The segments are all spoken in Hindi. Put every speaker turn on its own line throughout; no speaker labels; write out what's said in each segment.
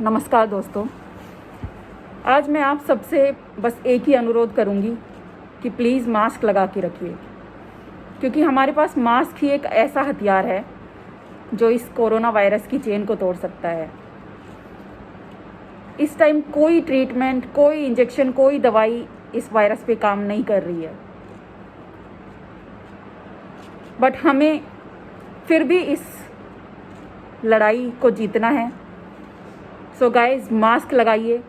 नमस्कार दोस्तों, आज मैं आप सबसे बस एक ही अनुरोध करूंगी कि प्लीज़ मास्क लगा के रखिए, क्योंकि हमारे पास मास्क ही एक ऐसा हथियार है जो इस कोरोना वायरस की चेन को तोड़ सकता है। इस टाइम कोई ट्रीटमेंट, कोई इंजेक्शन, कोई दवाई इस वायरस पे काम नहीं कर रही है, बट हमें फिर भी इस लड़ाई को जीतना है। सो गाइस, मास्क लगाइए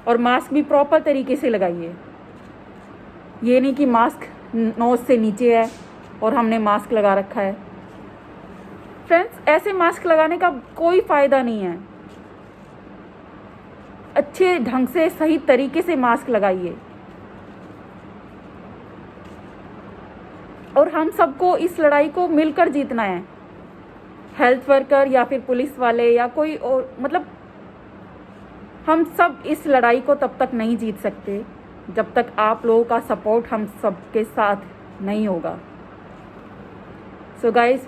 और मास्क भी प्रॉपर तरीके से लगाइए। ये नहीं कि मास्क नोज से नीचे है और हमने मास्क लगा रखा है। फ्रेंड्स, ऐसे मास्क लगाने का कोई फ़ायदा नहीं है। अच्छे ढंग से, सही तरीके से मास्क लगाइए। और हम सबको इस लड़ाई को मिलकर जीतना है। हेल्थ वर्कर या फिर पुलिस वाले या कोई और, मतलब हम सब इस लड़ाई को तब तक नहीं जीत सकते जब तक आप लोगों का सपोर्ट हम सबके साथ नहीं होगा। सो गाइस,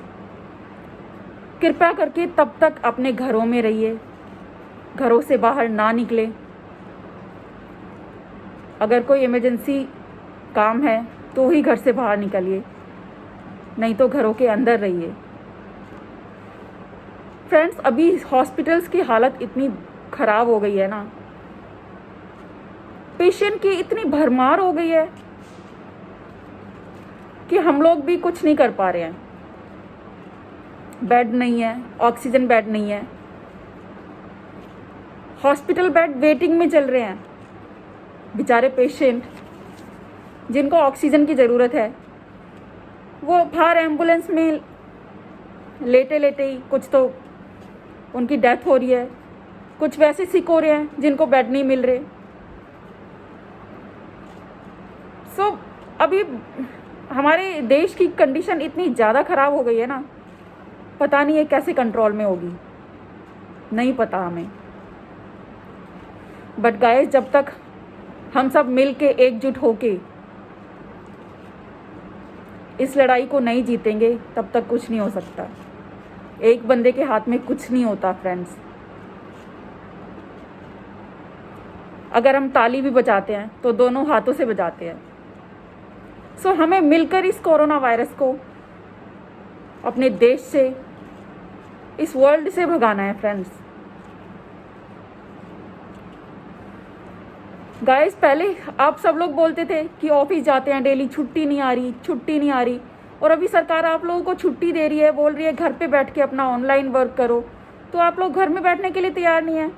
कृपया करके तब तक अपने घरों में रहिए, घरों से बाहर ना निकले। अगर कोई इमरजेंसी काम है तो ही घर से बाहर निकलिए, नहीं तो घरों के अंदर रहिए। फ्रेंड्स, अभी हॉस्पिटल्स की हालत इतनी खराब हो गई है ना, पेशेंट की इतनी भरमार हो गई है कि हम लोग भी कुछ नहीं कर पा रहे हैं। बेड नहीं है, ऑक्सीजन बेड नहीं है, हॉस्पिटल बेड वेटिंग में चल रहे हैं। बेचारे पेशेंट जिनको ऑक्सीजन की ज़रूरत है, वो बाहर एम्बुलेंस में लेटे लेटे ही कुछ तो उनकी डेथ हो रही है, कुछ वैसे सिक हो रहे हैं जिनको बेड नहीं मिल रहे। सो अभी हमारे देश की कंडीशन इतनी ज़्यादा ख़राब हो गई है ना, पता नहीं है कैसे कंट्रोल में होगी, नहीं पता हमें। बट गाइस, जब तक हम सब मिल के एकजुट होके इस लड़ाई को नहीं जीतेंगे, तब तक कुछ नहीं हो सकता। एक बंदे के हाथ में कुछ नहीं होता फ्रेंड्स। अगर हम ताली भी बजाते हैं तो दोनों हाथों से बजाते हैं। सो हमें मिलकर इस कोरोना वायरस को अपने देश से, इस वर्ल्ड से भगाना है फ्रेंड्स। गाइस, पहले आप सब लोग बोलते थे कि ऑफिस जाते हैं डेली, छुट्टी नहीं आ रही, छुट्टी नहीं आ रही, और अभी सरकार आप लोगों को छुट्टी दे रही है, बोल रही है घर पे बैठ के अपना ऑनलाइन वर्क करो, तो आप लोग घर में बैठने के लिए तैयार नहीं है।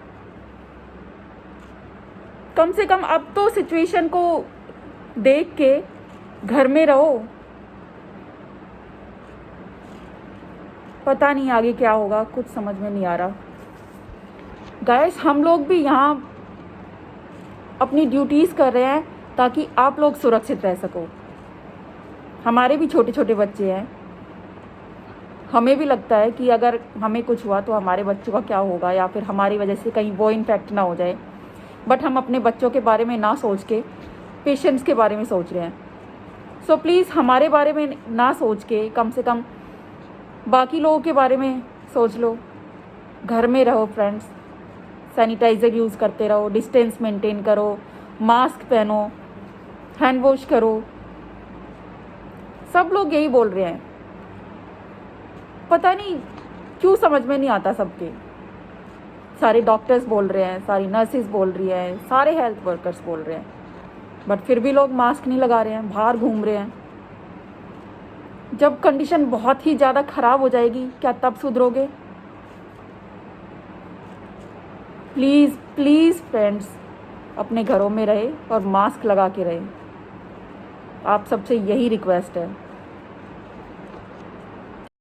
कम से कम अब तो सिचुएशन को देख के घर में रहो। पता नहीं आगे क्या होगा, कुछ समझ में नहीं आ रहा। गाइस, हम लोग भी यहाँ अपनी ड्यूटीज़ कर रहे हैं ताकि आप लोग सुरक्षित रह सको। हमारे भी छोटे छोटे बच्चे हैं, हमें भी लगता है कि अगर हमें कुछ हुआ तो हमारे बच्चों का क्या होगा, या फिर हमारी वजह से कहीं वो इन्फेक्ट ना हो जाए। बट हम अपने बच्चों के बारे में ना सोच के पेशेंट्स के बारे में सोच रहे हैं। सो प्लीज़, हमारे बारे में ना सोच के कम से कम बाकी लोगों के बारे में सोच लो। घर में रहो फ्रेंड्स, सैनिटाइज़र यूज़ करते रहो, डिस्टेंस मेंटेन करो, मास्क पहनो, हैंड वॉश करो। सब लोग यही बोल रहे हैं, पता नहीं क्यों समझ में नहीं आता सबके। सारे डॉक्टर्स बोल रहे हैं, सारी नर्सेज बोल रही हैं, सारे हेल्थ वर्कर्स बोल रहे हैं, बट फिर भी लोग मास्क नहीं लगा रहे हैं, बाहर घूम रहे हैं। जब कंडीशन बहुत ही ज़्यादा ख़राब हो जाएगी, क्या तब सुधरोगे? प्लीज़ प्लीज़ फ्रेंड्स, अपने घरों में रहे और मास्क लगा के रहे। आप सबसे यही रिक्वेस्ट है।